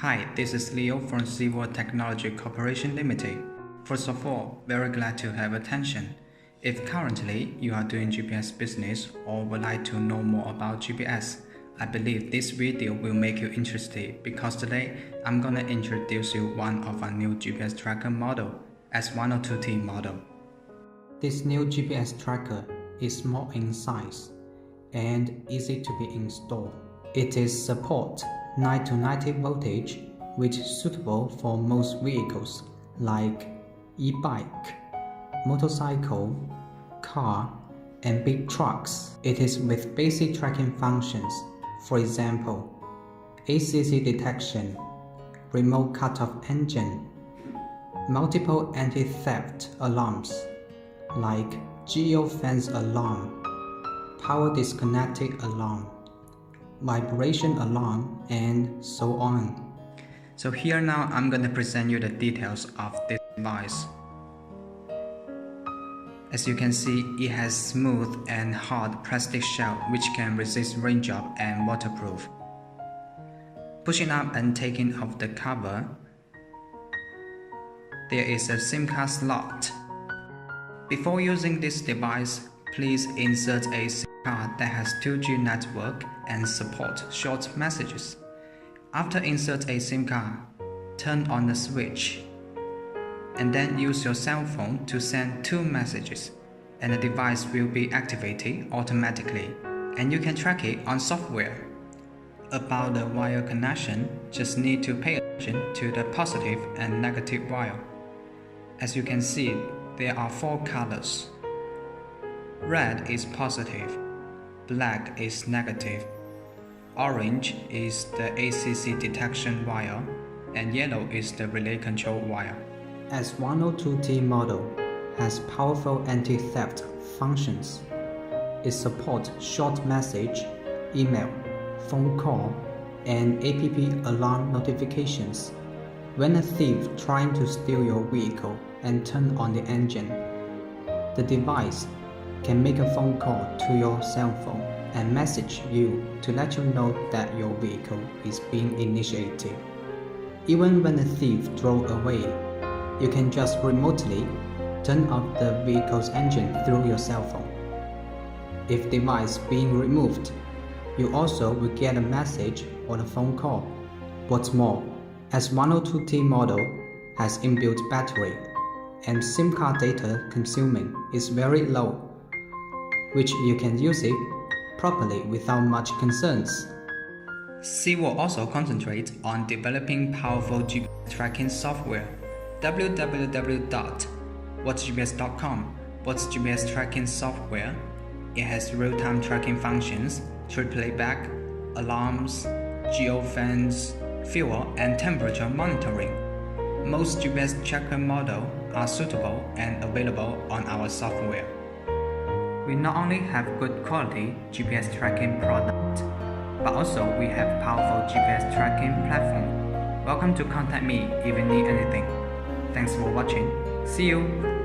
Hi, this is Leo from SEEWORLD Technology Corporation Limited. First of all, very glad to have attention. If currently you are doing GPS business or would like to know more about GPS, I believe this video will make you interested because today I'm gonna introduce you one of our new GPS tracker model, S102T model. This new GPS tracker is small in size and easy to be installed. It is support 9 to 90 voltage, which is suitable for most vehicles like e-bike, motorcycle, car, and big trucks. It is with basic tracking functions, for example, ACC detection, remote cutoff engine, multiple anti-theft alarms like geofence alarm, power disconnected alarm, vibration alarm, and so on. So here now I'm going to present you the details of this device. As you can see, it has smooth and hard plastic shell which can resist raindrop and waterproof. Pushing up and taking off the cover, there is a SIM card slot. Before using this device, please insert a SIM card that has 2G network and support short messages. After insert a SIM card, turn on the switch and then use your cell phone to send 2 messages, and the device will be activated automatically and you can track it on software. About the wire connection, just need to pay attention to the positive and negative wire. As you can see, there are 4 colors. Red is positive, black is negative, orange is the ACC detection wire, and yellow is the relay control wire. S102T model has powerful anti-theft functions. It supports short message, email, phone call, and app alarm notifications. When a thief trying to steal your vehicle and turn on the engine, the device can make a phone call to your cell phone and message you to let you know that your vehicle is being initiated. Even when the thief drove away, you can just remotely turn off the vehicle's engine through your cell phone. If device being removed, you also will get a message or a phone call. What's more, S102T model has inbuilt battery and SIM card data consuming is very low, which you can use it properly without much concerns. SEEWORLD also concentrates on developing powerful GPS tracking software. www.whatsgps.com What's GPS tracking software. It has real-time tracking functions, trip playback, alarms, geofence, fuel and temperature monitoring. Most GPS tracker models are suitable and available on our software. We not only have good quality GPS tracking product, but also we have powerful GPS tracking platform. Welcome to contact me if you need anything. Thanks for watching. See you!